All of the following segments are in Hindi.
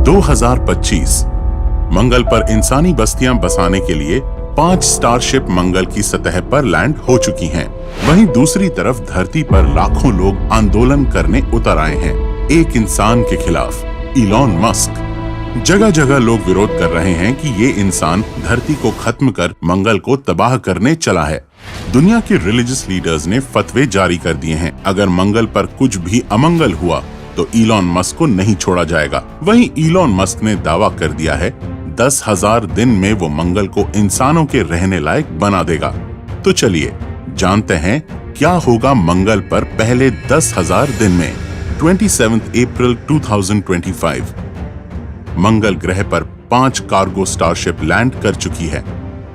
2025 मंगल पर इंसानी बस्तियां बसाने के लिए 5 स्टारशिप मंगल की सतह पर लैंड हो चुकी हैं। वहीं दूसरी तरफ धरती पर लाखों लोग आंदोलन करने उतर आए हैं एक इंसान के खिलाफ, इलॉन मस्क। जगह जगह लोग विरोध कर रहे हैं कि ये इंसान धरती को खत्म कर मंगल को तबाह करने चला है। दुनिया के रिलीजियस लीडर्स ने फतवे जारी कर दिए हैं, अगर मंगल पर कुछ भी अमंगल हुआ तो इलॉन मस्क को नहीं छोड़ा जाएगा। वहीं इलॉन मस्क ने दावा कर दिया है 10,000 दिन में वो मंगल को इंसानों के रहने लायक बना देगा। तो चलिए जानते हैं क्या होगा मंगल पर पहले 10,000 दिन में। 27 अप्रैल 2025 मंगल ग्रह पर 5 कार्गो स्टारशिप लैंड कर चुकी है।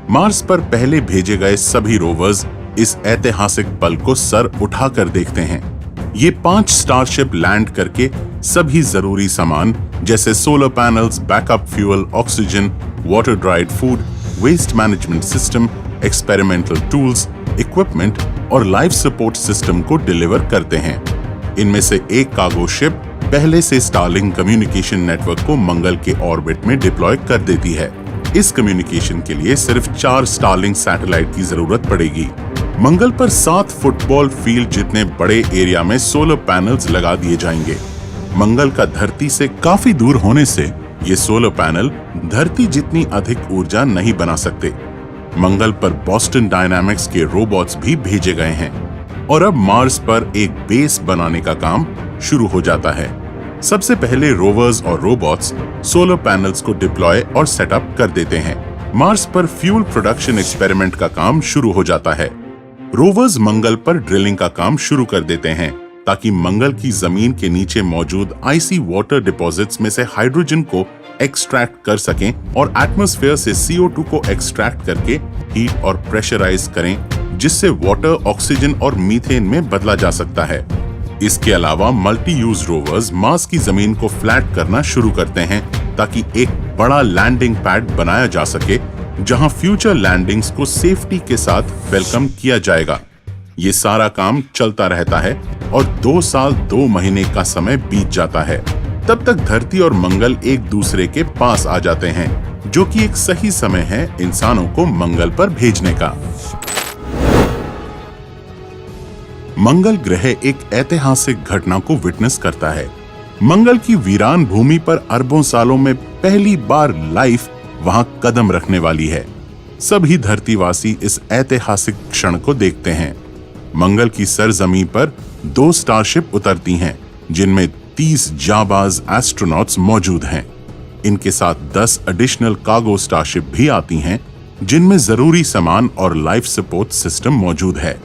मार्स पर पहले भेजे गए सभी रोवर्स इस ऐतिहासिक पल को सर उठाकर देखते हैं। ये 5 स्टारशिप लैंड करके सभी जरूरी सामान जैसे solar panels, backup fuel, oxygen, water dried food, waste management system, experimental tools, equipment और लाइफ सपोर्ट सिस्टम को डिलीवर करते हैं। इनमें से एक कार्गो शिप पहले से स्टारलिंक कम्युनिकेशन नेटवर्क को मंगल के ऑर्बिट में डिप्लॉय कर देती है। इस कम्युनिकेशन के लिए सिर्फ 4 स्टारलिंक सैटेलाइट की जरूरत पड़ेगी। मंगल पर 7 फुटबॉल फील्ड जितने बड़े एरिया में सोलर पैनल्स लगा दिए जाएंगे। मंगल का धरती से काफी दूर होने से ये सोलर पैनल धरती जितनी अधिक ऊर्जा नहीं बना सकते। मंगल पर बॉस्टन डायनामिक्स के रोबोट्स भी भेजे गए हैं और अब मार्स पर एक बेस बनाने का काम शुरू हो जाता है। सबसे पहले रोवर्स और रोबोट्स सोलर पैनल्स को डिप्लॉय और सेटअप कर देते हैं। मार्स पर फ्यूल प्रोडक्शन एक्सपेरिमेंट का काम शुरू हो जाता है। रोवर्स मंगल पर ड्रिलिंग का काम शुरू कर देते हैं ताकि मंगल की जमीन के नीचे मौजूद आइसी वाटर डिपॉजिट्स में से हाइड्रोजन को एक्सट्रैक्ट कर सकें और एटमॉस्फेयर से CO2 को एक्सट्रैक्ट करके हीट और प्रेशराइज करें, जिससे वाटर, ऑक्सीजन और मीथेन में बदला जा सकता है। इसके अलावा मल्टी यूज रोवर्स मार्स की जमीन को फ्लैट करना शुरू करते हैं ताकि एक बड़ा लैंडिंग पैड बनाया जा सके जहां फ्यूचर लैंडिंग्स को सेफ्टी के साथ वेलकम किया जाएगा। ये सारा काम चलता रहता है और 2 साल 2 महीने का समय बीत जाता है। तब तक धरती और मंगल एक दूसरे के पास आ जाते हैं, जो कि एक सही समय है इंसानों को मंगल पर भेजने का। मंगल ग्रह एक ऐतिहासिक घटना को विटनेस करता है। मंगल की वीरान भूमि पर अरबों सालों में पहली बार लाइफ वहां कदम रखने वाली है। सभी धरतीवासी इस ऐतिहासिक क्षण को देखते हैं। मंगल की सरजमीं पर 2 स्टारशिप उतरती हैं, जिनमें 30 जाबाज एस्ट्रोनॉट्स मौजूद हैं। इनके साथ 10 एडिशनल कार्गो स्टारशिप भी आती हैं, जिनमें जरूरी सामान और लाइफ सपोर्ट सिस्टम मौजूद है।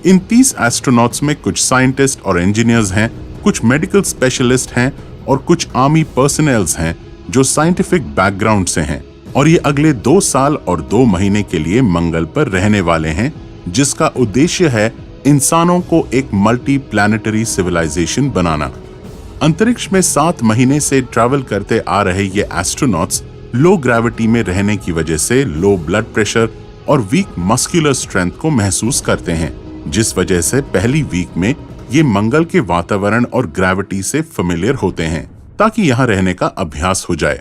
इन 30 एस्ट्रोनॉट्स में कुछ साइंटिस्ट और इंजीनियर्स हैं, कुछ मेडिकल स्पेशलिस्ट हैं और कुछ आर्मी पर्सनल्स हैं जो साइंटिफिक बैकग्राउंड से हैं, और ये अगले 2 साल और 2 महीने के लिए मंगल पर रहने वाले हैं, जिसका उद्देश्य है इंसानों को एक मल्टी प्लैनेटरी सिविलाइजेशन बनाना। अंतरिक्ष में 7 महीने से ट्रैवल करते आ रहे ये एस्ट्रोनॉट्स लो ग्रेविटी में रहने की वजह से लो ब्लड प्रेशर और वीक मस्कुलर स्ट्रेंथ को महसूस करते हैं, जिस वजह से पहली वीक में ये मंगल के वातावरण और ग्रेविटी से फेमिलियर होते हैं ताकि यहाँ रहने का अभ्यास हो जाए।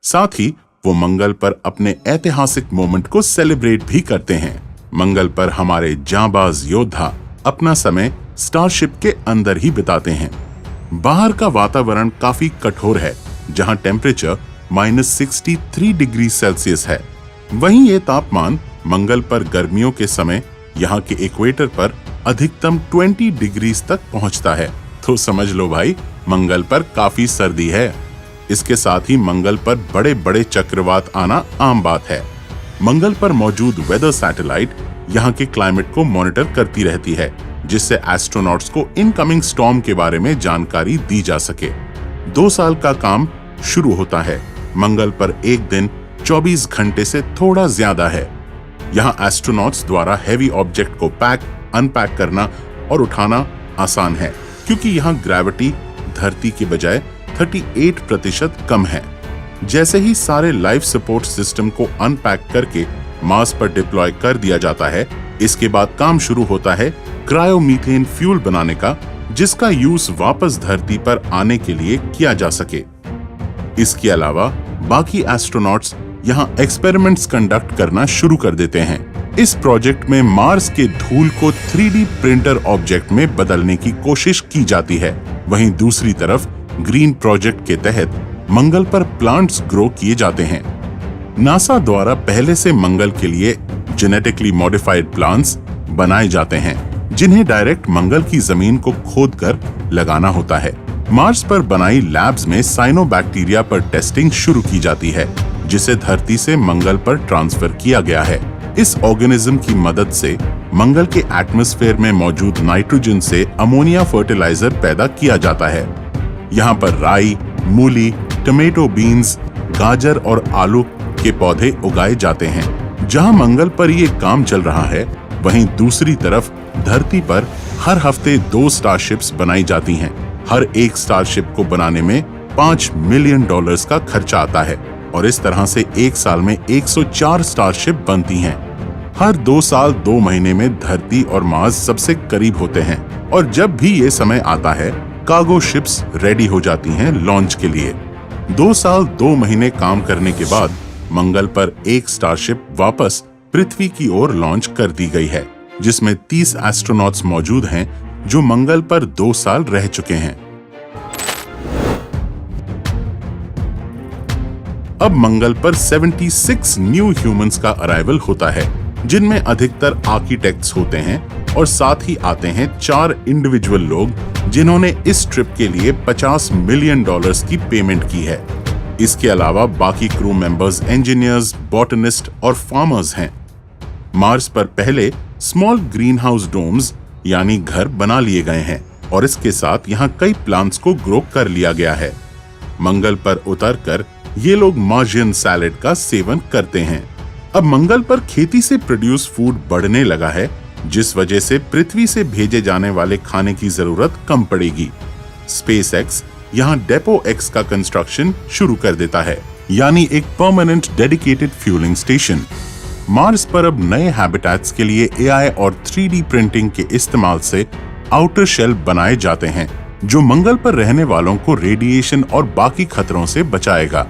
साथ ही वो मंगल पर अपने ऐतिहासिक मोमेंट को सेलिब्रेट भी करते हैं। मंगल पर हमारे जांबाज योद्धा अपना समय स्टारशिप के अंदर ही बिताते हैं। बाहर का वातावरण काफी कठोर है, जहां टेम्परेचर -63 डिग्री सेल्सियस है। वहीं ये तापमान मंगल पर गर्मियों के समय यहाँ के इक्वेटर पर अधिकतम 20 डिग्री तक पहुँचता है। तो समझ लो भाई, मंगल पर काफी सर्दी है। इसके साथ ही मंगल पर बड़े बड़े चक्रवात आना आम बात है। मंगल पर मौजूद वेदर सैटेलाइट यहाँ के क्लाइमेट को मॉनिटर करती रहती है, जिससे एस्ट्रोनॉट्स को इनकमिंग स्टॉर्म के बारे में जानकारी दी जा सके। 2 साल का काम शुरू होता है। मंगल पर एक दिन 24 घंटे से थोड़ा ज्यादा है। यहाँ एस्ट्रोनॉट्स द्वारा हैवी ऑब्जेक्ट को पैक, अनपैक करना और उठाना आसान है, क्योंकि यहाँ ग्रेविटी धरती के बजाय 38% कम है। जैसे ही सारे लाइफ सपोर्ट सिस्टम को अनपैक करके मार्स पर डिप्लॉय कर दिया जाता है, इसके बाद काम शुरू होता है क्रायोमीथेन फ्यूल बनाने का, जिसका यूज वापस धरती पर आने के लिए किया जा सके। इसके अलावा बाकी एस्ट्रोनॉट्स यहाँ एक्सपेरिमेंट्स कंडक्ट करना शुरू कर देते हैं। इस प्रोजेक्ट में मार्स के धूल को 3D प्रिंटर ऑब्जेक्ट में बदलने की कोशिश की जाती है। वहीं दूसरी तरफ ग्रीन प्रोजेक्ट के तहत मंगल पर प्लांट्स ग्रो किए जाते हैं। नासा द्वारा पहले से मंगल के लिए जेनेटिकली मॉडिफाइड प्लांट्स बनाए जाते हैं, जिन्हें डायरेक्ट मंगल की जमीन को खोदकर लगाना होता है। मार्स पर बनाई लैब्स में साइनोबैक्टीरिया पर टेस्टिंग शुरू की जाती है, जिसे धरती से मंगल पर ट्रांसफर किया गया है। इस ऑर्गेनिज्म की मदद से मंगल के एटमॉस्फेयर में मौजूद नाइट्रोजन से अमोनिया फर्टिलाइजर पैदा किया जाता है। यहाँ पर राई, मूली, टमेटो बीन्स, गाजर और आलू के पौधे उगाए जाते हैं। जहाँ मंगल पर ये काम चल रहा है, वहीं दूसरी तरफ धरती पर हर हफ्ते 2 स्टारशिप्स बनाई जाती हैं। हर एक स्टारशिप को बनाने में $5 मिलियन का खर्चा आता है और इस तरह से एक साल में 104 स्टारशिप बनती हैं। हर 2 साल 2 महीने में धरती और मार्स सबसे करीब होते हैं और जब भी ये समय आता है, कार्गो शिप्स रेडी हो जाती हैं लॉन्च के लिए। 2 साल 2 महीने काम करने के बाद मंगल पर एक स्टारशिप वापस पृथ्वी की ओर लॉन्च कर दी गई है, जिसमें 30 एस्ट्रोनॉट्स मौजूद हैं जो मंगल पर 2 साल रह चुके हैं। अब मंगल पर 76 न्यू ह्यूमंस का अराइवल होता है, जिनमें अधिकतर आर्किटेक्ट्स होते हैं और साथ ही आते हैं 4 इंडिविजुअल लोग जिन्होंने इस ट्रिप के लिए $50 मिलियन की पेमेंट की है। इसके अलावा बाकी क्रू मेंबर्स इंजीनियर्स, बॉटनिस्ट और फार्मर्स हैं। मार्स पर पहले स्मॉल ग्रीन हाउस डोम्स यानी घर बना लिए गए हैं और इसके साथ यहाँ कई प्लांट्स को ग्रो कर लिया गया है। मंगल पर उतरकर ये लोग मार्शियन सैलेड का सेवन करते हैं। अब मंगल पर खेती से प्रोड्यूस फूड बढ़ने लगा है, जिस वजह से पृथ्वी से भेजे जाने वाले खाने की जरूरत कम पड़ेगी। स्पेसएक्स यहाँ डेपो एक्स का कंस्ट्रक्शन शुरू कर देता है, यानी एक permanent dedicated fuelling station. Mars पर अब नए हैबिटेट्स के लिए AI और 3D प्रिंटिंग के इस्तेमाल से आउटर शेल बनाए जाते हैं, जो मंगल पर रहने वालों को रेडिएशन और बाकी खतरों से बचाएगा।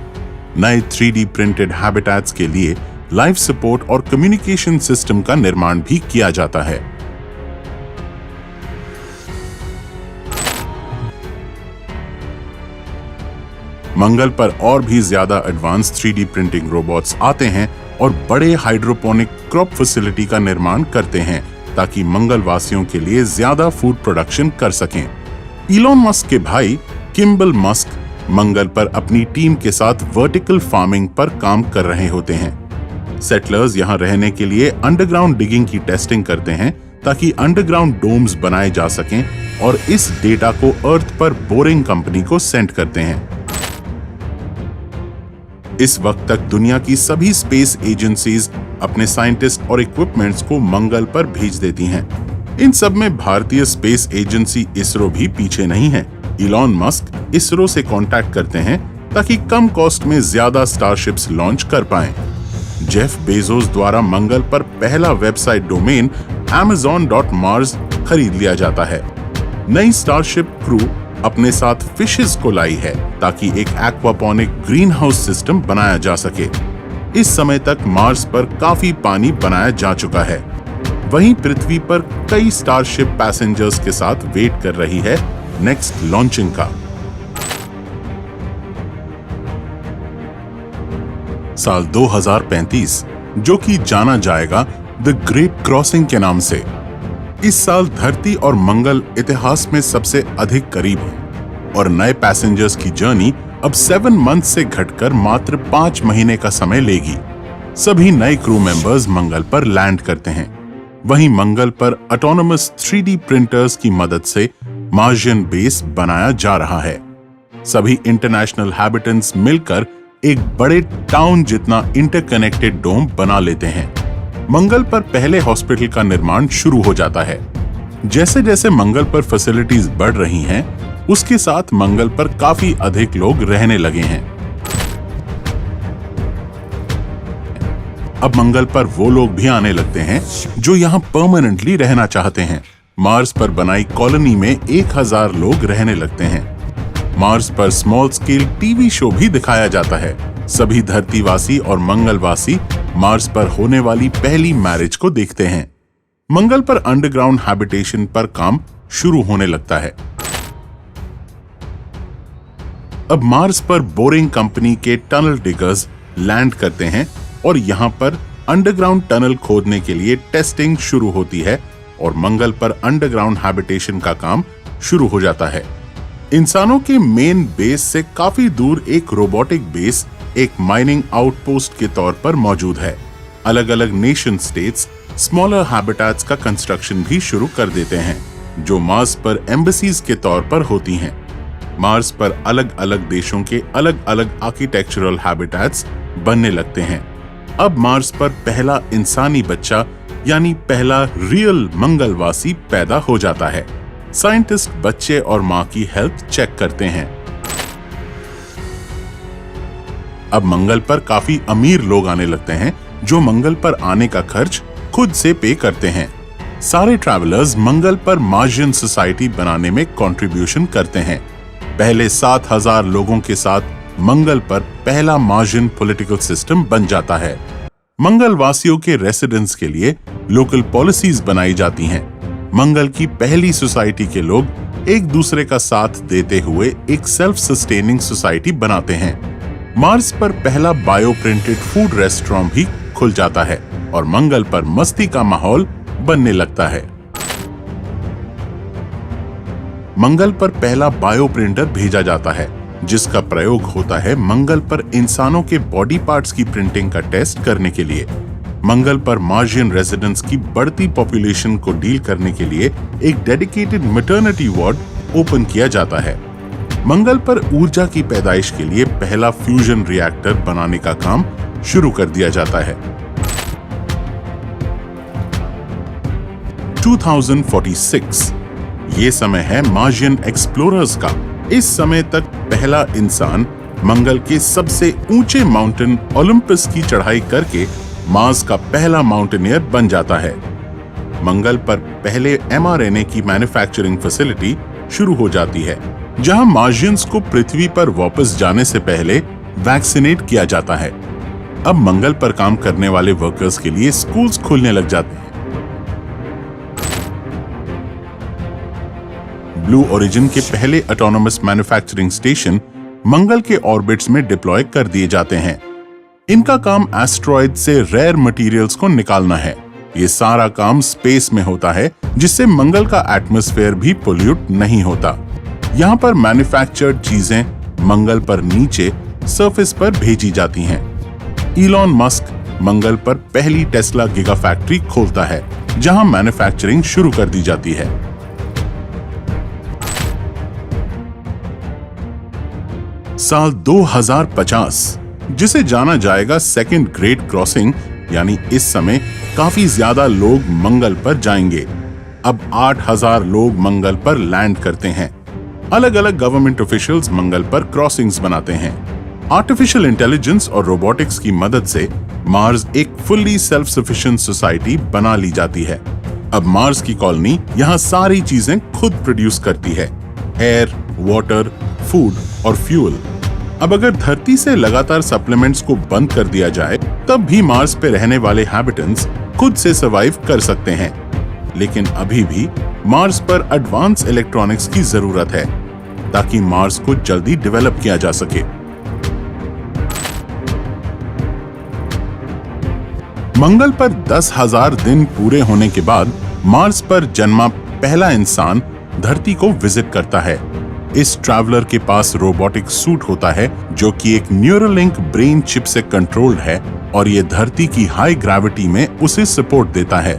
नए 3D प्रिंटेड हैबिटेट्स के लिए लाइफ सपोर्ट और कम्युनिकेशन सिस्टम का निर्माण भी किया जाता है। मंगल पर और भी ज्यादा एडवांस 3D प्रिंटिंग रोबोट्स आते हैं और बड़े हाइड्रोपोनिक क्रॉप फैसिलिटी का निर्माण करते हैं, ताकि मंगल वासियों के लिए ज्यादा फूड प्रोडक्शन कर सकें। इलॉन मस्क के भाई किम्बल मस्क मंगल पर अपनी टीम के साथ वर्टिकल फार्मिंग पर काम कर रहे होते हैं। सेटलर्स यहाँ रहने के लिए अंडरग्राउंड डिगिंग की टेस्टिंग करते हैं, ताकि अंडरग्राउंड डोम्स बनाए जा सकें और इस डेटा को अर्थ पर बोरिंग कंपनी को सेंड करते हैं। इस वक्त तक दुनिया की सभी स्पेस एजेंसीज अपने साइंटिस्ट और इक्विपमेंट्स को मंगल पर भेज देती हैं। इन सब में भारतीय स्पेस एजेंसी इसरो भी पीछे नहीं है। इलॉन मस्क इसरो से कांटेक्ट करते हैं ताकि कम कॉस्ट में ज्यादा स्टारशिप्स लॉन्च कर पाएं। जेफ बेजोस द्वारा मंगल पर पहला वेबसाइट डोमेन amazon.mars खरीद लिया जाता है। नई स्टारशिप क्रू अपने साथ फिशेस को लाई है, ताकि एक एक्वापोनिक ग्रीन हाउस सिस्टम बनाया जा सके। इस समय तक मार्स पर काफी पानी बनाया जा चुका है। वहीं पृथ्वी पर कई स्टारशिप पैसेंजर्स के साथ वेट कर रही है नेक्स्ट लॉन्चिंग का। साल 2035, जो कि जाना जाएगा द ग्रेट क्रॉसिंग के नाम से। इस साल धरती और मंगल इतिहास में सबसे अधिक करीब है और नए पैसेंजर्स की जर्नी अब 7 मंथ से घटकर मात्र 5 महीने का समय लेगी। सभी नए क्रू मेंबर्स मंगल पर लैंड करते हैं। वहीं मंगल पर ऑटोनोमस 3D प्रिंटर्स की मदद से मार्शियन बेस बनाया जा रहा है। सभी इंटरनेशनल हैबिटेंट्स मिलकर एक बड़े टाउन जितना इंटरकनेक्टेड डोम बना लेते हैं। मंगल पर पहले हॉस्पिटल का निर्माण शुरू हो जाता है। जैसे जैसे मंगल पर फैसिलिटीज बढ़ रही हैं, उसके साथ मंगल पर काफी अधिक लोग रहने लगे हैं। अब मंगल पर वो लोग भी आने लगते हैं जो यहाँ परमानेंटली रहना चाहते हैं। मार्स पर बनाई कॉलोनी में 1000 लोग रहने लगते हैं। मार्स पर स्मॉल स्केल टीवी शो भी दिखाया जाता है। सभी धरतीवासी और मंगलवासी मार्स पर होने वाली पहली मैरिज को देखते हैं। मंगल पर अंडरग्राउंड हैबिटेशन पर काम शुरू होने लगता है। अब मार्स पर बोरिंग कंपनी के टनल डिगर्स लैंड करते हैं और यहाँ पर अंडरग्राउंड टनल खोदने के लिए टेस्टिंग शुरू होती है और मंगल पर अंडरग्राउंड हैबिटेशन का काम शुरू हो जाता है। इंसानों के मेन बेस से काफी दूर एक रोबोटिक बेस एक माइनिंग आउटपोस्ट के तौर पर मौजूद है। अलग अलग नेशन स्टेट्स स्मॉलर हैबिटेट्स का कंस्ट्रक्शन भी शुरू कर देते हैं, जो मार्स पर एम्बेसीज के तौर पर होती हैं। मार्स पर अलग अलग देशों के अलग अलग आर्किटेक्चरल हैबिटेट्स बनने लगते हैं। अब मार्स पर पहला इंसानी बच्चा यानी पहला रियल मंगलवासी पैदा हो जाता है। साइंटिस्ट बच्चे और मां की हेल्थ चेक करते हैं। अब मंगल पर काफी अमीर लोग आने लगते हैं, जो मंगल पर आने का खर्च खुद से पे करते हैं। सारे ट्रैवलर्स मंगल पर मार्शियन सोसाइटी बनाने में कंट्रीब्यूशन करते हैं। पहले 7000 लोगों के साथ मंगल पर पहला मार्शियन पॉलिटिकल सिस्टम बन जाता है। मंगलवासियों के रेसिडेंट्स के लिए लोकल पॉलिसीज बनाई जाती हैं। मंगल की पहली सोसाइटी के लोग एक दूसरे का साथ देते हुए एक सेल्फ सस्टेनिंग सोसाइटी बनाते हैं। मार्स पर पहला बायो प्रिंटेड फूड रेस्टोरेंट भी खुल जाता है और मंगल पर मस्ती का माहौल बनने लगता है। मंगल पर पहला बायो प्रिंटर भेजा जाता है, जिसका प्रयोग होता है मंगल पर इंसानों के बॉडी पार्ट्स की प्रिंटिंग का टेस्ट करने के लिए। मंगल पर मार्शियन रेजिडेंट्स की बढ़ती पॉपुलेशन को डील करने के लिए एक डेडिकेटेड मैटरनिटी वार्ड ओपन किया जाता है। मंगल पर ऊर्जा की पैदाइश के लिए पहला फ्यूजन रिएक्टर बनाने का काम शुरू कर दिया जाता है। 2046 ये समय है मार्शियन एक्सप्लोरर्स का। इस समय तक पहला इंसान मंगल के सबसे ऊंचे माउंटेन ओलंपस की चढ़ाई करके मार्स का पहला माउंटेनियर बन जाता है। मंगल पर पहले mRNA की मैन्युफैक्चरिंग फैसिलिटी शुरू हो जाती है, जहां मार्शियंस को पृथ्वी पर वापस जाने से पहले वैक्सीनेट किया जाता है। अब मंगल पर काम करने वाले वर्कर्स के लिए स्कूल्स खुलने लग जाते हैं। ब्लू ओरिजिन के पहले ऑटोनोमस मैन्युफैक्चरिंग स्टेशन मंगल के ऑर्बिट्स में डिप्लॉय कर दिए जाते हैं। इनका काम एस्ट्रॉयड से रेयर मटेरियल्स को निकालना है। ये सारा काम स्पेस में होता है, जिससे मंगल का एटमॉस्फेयर भी पोल्यूट नहीं होता। यहाँ पर मैन्युफैक्चर्ड चीजें मंगल पर नीचे सरफेस पर भेजी जाती हैं। इलॉन मस्क मंगल पर पहली टेस्ला गीगा फैक्ट्री खोलता है, जहां मैन्युफैक्चरिंग शुरू कर दी जाती है। साल 2050, जिसे जाना जाएगा सेकंड ग्रेट क्रॉसिंग, यानी इस समय काफी ज्यादा लोग मंगल पर जाएंगे। अब 8000 लोग मंगल पर लैंड करते हैं। अलग अलग गवर्नमेंट ऑफिशियल्स मंगल पर क्रॉसिंग्स बनाते हैं। आर्टिफिशियल इंटेलिजेंस और रोबोटिक्स की मदद से मार्स एक फुल्ली सेल्फ सफिशिएंट सोसाइटी बना ली जाती है। अब मार्स की कॉलोनी यहाँ सारी चीजें खुद प्रोड्यूस करती है, एयर, वाटर, फूड और फ्यूल। अब अगर धरती से लगातार सप्लीमेंट्स को बंद कर दिया जाए, तब भी मार्स पे रहने वाले हैबिटेंट्स खुद से सर्वाइव कर सकते हैं। लेकिन अभी भी मार्स पर एडवांस इलेक्ट्रॉनिक्स की जरूरत है, ताकि मार्स को जल्दी डेवलप किया जा सके। मंगल पर 10,000 दिन पूरे होने के बाद मार्स पर जन्मा पहला इंसान धरती को विजिट करता है। इस ट्रैवलर के पास रोबोटिक सूट होता है, जो कि एक न्यूरोलिंक ब्रेन चिप से कंट्रोल्ड है और ये धरती की हाई ग्रेविटी में उसे सपोर्ट देता है।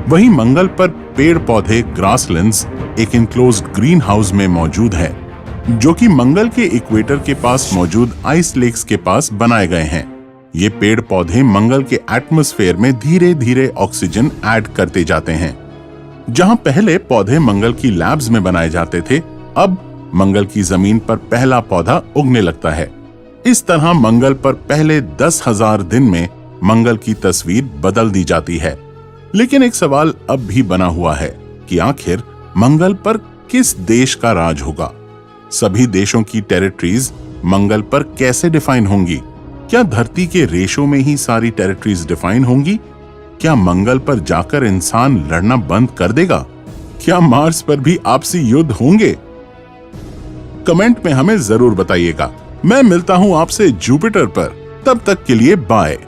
वहीं मंगल पर पेड़ पौधे ग्रासलैंड्स एक इनक्लोज्ड ग्रीन हाउस में मौजूद है, जो कि मंगल के इक्वेटर के पास मौजूद आइस लेक्स के पास बनाए गए हैं। ये पेड़ पौधे मंगल के एटमॉस्फेयर में धीरे धीरे ऑक्सीजन ऐड करते जाते हैं। जहां पहले पौधे मंगल की लैब्स में बनाए जाते थे, अब मंगल की जमीन पर पहला पौधा उगने लगता है। इस तरह मंगल पर पहले 10,000 दिन में मंगल की तस्वीर बदल दी जाती है। लेकिन एक सवाल अब भी बना हुआ है कि आखिर मंगल पर किस देश का राज होगा? सभी देशों की टेरिटरीज मंगल पर कैसे डिफाइन होंगी? क्या धरती के रेशों में ही सारी टेरिटरीज डिफाइन होंगी? क्या मंगल पर जाकर इंसान लड़ना बंद कर देगा? क्या मार्स पर भी आपसी युद्ध होंगे? कमेंट में हमें जरूर बताइएगा। मैं मिलता हूं आपसे जुपिटर पर। तब तक के लिए बाय।